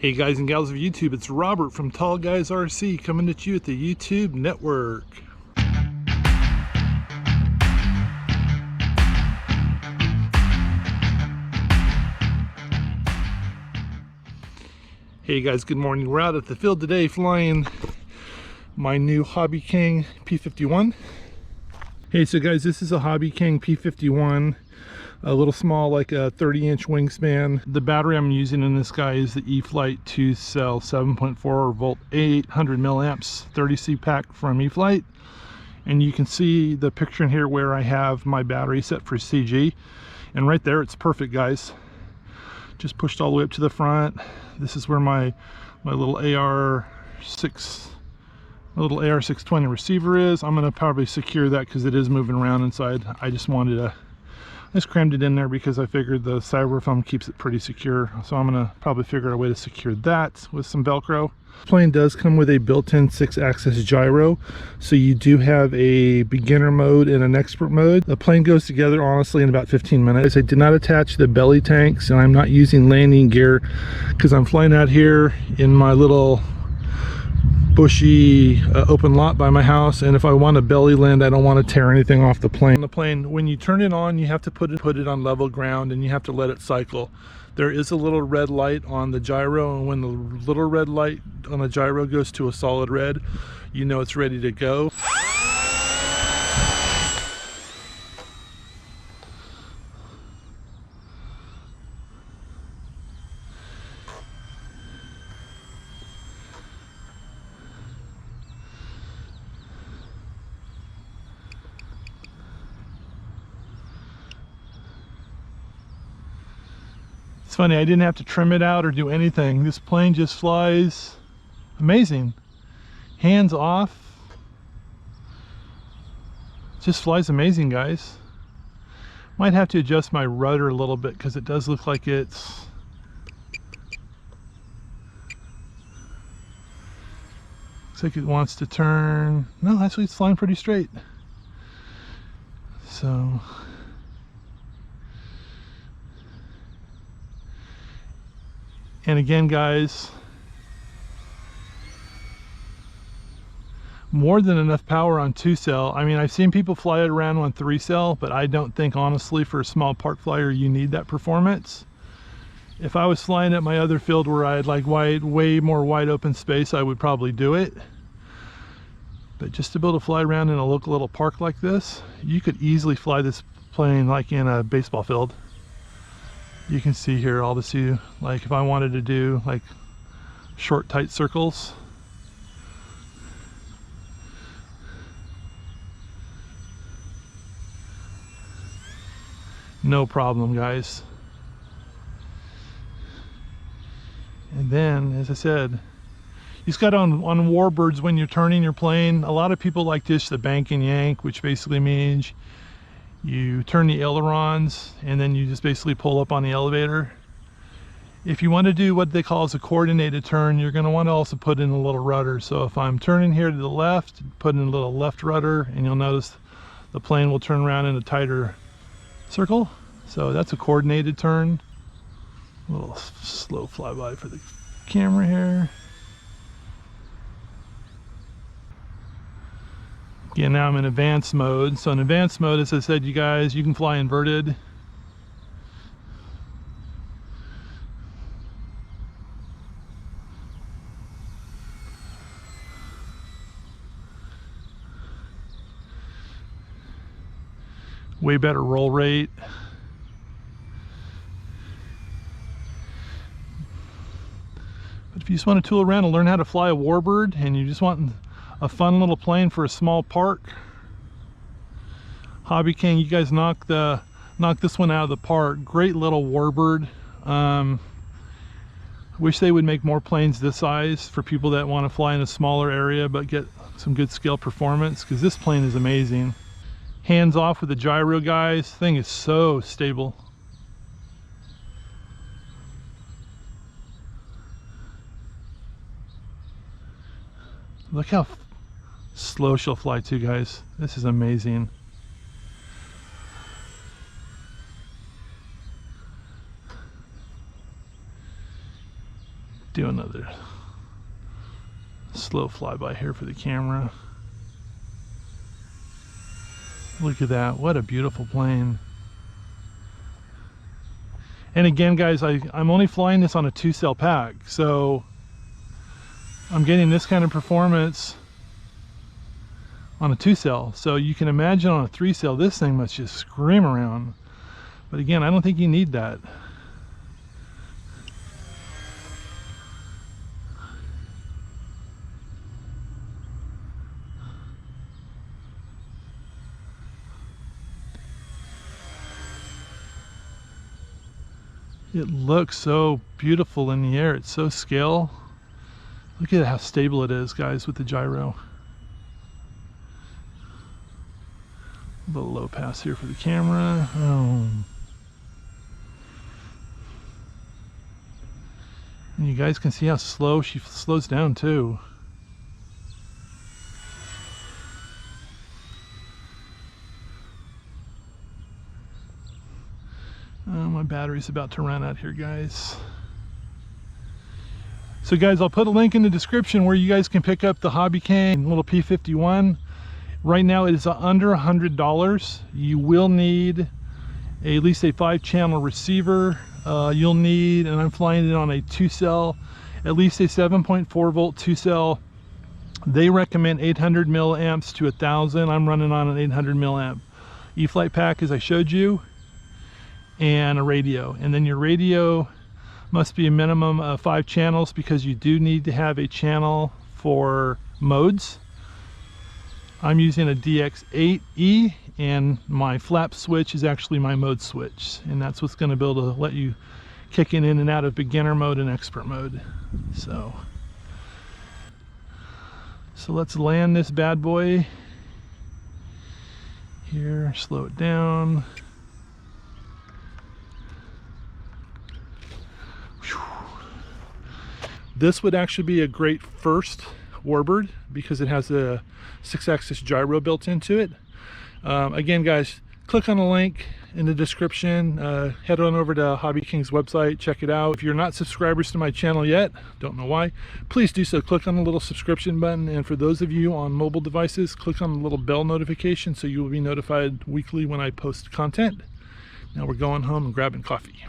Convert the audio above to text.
Hey guys and gals of YouTube, it's Robert from Tall Guys RC coming at you at the YouTube network. Hey guys, good morning. We're out at the field today flying my new HobbyKing P-51. Hey, so guys, this is a HobbyKing P-51. A little small, like a 30-inch wingspan. The battery I'm using in this guy is the E-Flite 2-cell 7.4 volt 800 milliamps 30C pack from E-Flite. And you can see the picture in here where I have my battery set for CG. And right there, it's perfect, guys. Just pushed all the way up to the front. This is where my little AR620 receiver is. I'm gonna probably secure that because it is moving around inside. I just crammed it in there because I figured the styrofoam keeps it pretty secure. So I'm gonna probably figure out a way to secure that with some Velcro. This plane does come with a built-in 6-axis gyro. So you do have a beginner mode and an expert mode. The plane goes together honestly in about 15 minutes. I did not attach the belly tanks and I'm not using landing gear because I'm flying out here in my little bushy open lot by my house, and if I want to belly land, I don't want to tear anything off the plane. On the plane, when you turn it on, you have to put it on level ground and you have to let it cycle. There is a little red light on the gyro, and when the little red light on the gyro goes to a solid red, you know it's ready to go. It's funny, I didn't have to trim it out or do anything. This plane just flies amazing. Hands off. Just flies amazing, guys. Might have to adjust my rudder a little bit because it does look like it's... looks like it wants to turn. No, actually it's flying pretty straight. So... and again, guys, more than enough power on 2-cell. I mean, I've seen people fly it around on 3-cell, but I don't think, honestly, for a small park flyer, you need that performance. If I was flying at my other field where I had like way more wide open space, I would probably do it. But just to be able to fly around in a local little park like this, you could easily fly this plane like in a baseball field. You can see here, I'll just see, like if I wanted to do like short, tight circles. No problem, guys. And then, as I said, you just got on warbirds when you're turning your plane. A lot of people like this, the bank and yank, which basically means you turn the ailerons and then you just basically pull up on the elevator. If you want to do what they call as a coordinated turn, you're going to want to also put in a little rudder. So if I'm turning here to the left, put in a little left rudder, and you'll notice the plane will turn around in a tighter circle. So that's a coordinated turn. A little slow flyby for the camera here. Again, now I'm in advanced mode. So in advanced mode, as I said, you guys, you can fly inverted. Way better roll rate. But if you just want to tool around and learn how to fly a warbird, and you just want a fun little plane for a small park, HobbyKing, you guys knock this one out of the park. Great little warbird. Wish they would make more planes this size for people that want to fly in a smaller area but get some good scale performance, because this plane is amazing. Hands off with the gyro, guys. Thing is so stable. Look how slow she'll fly too, guys. This is amazing. Do another slow flyby here for the camera. Look at that, what a beautiful plane. And again guys, I'm only flying this on a 2-cell pack, so I'm getting this kind of performance on a 2-cell. So you can imagine on a 3-cell, this thing must just scream around. But again, I don't think you need that. It looks so beautiful in the air. It's so scale. Look at how stable it is, guys, with the gyro. A little low pass here for the camera. Oh. And you guys can see how slow she slows down too. My battery's about to run out here, guys. So guys, I'll put a link in the description where you guys can pick up the HobbyKing little P-51. Right now it is under $100. You will need at least a 5-channel receiver. You'll need, and I'm flying it on a 2-cell, at least a 7.4 volt 2-cell. They recommend 800 milliamps to 1000. I'm running on an 800 milliamp E-flite pack, as I showed you, and a radio. And then your radio must be a minimum of 5 channels, because you do need to have a channel for modes. I'm using a DX8E, and my flap switch is actually my mode switch, and that's what's going to be able to let you kick in and out of beginner mode and expert mode. So let's land this bad boy here, slow it down. This would actually be a great first warbird because it has a 6-axis gyro built into it. Again guys, click on the link in the description, head on over to HobbyKing's website, check it out. If you're not subscribers to my channel yet, don't know why, please do so. Click on the little subscription button, and for those of you on mobile devices, click on the little bell notification so you will be notified weekly when I post content. Now we're going home and grabbing coffee.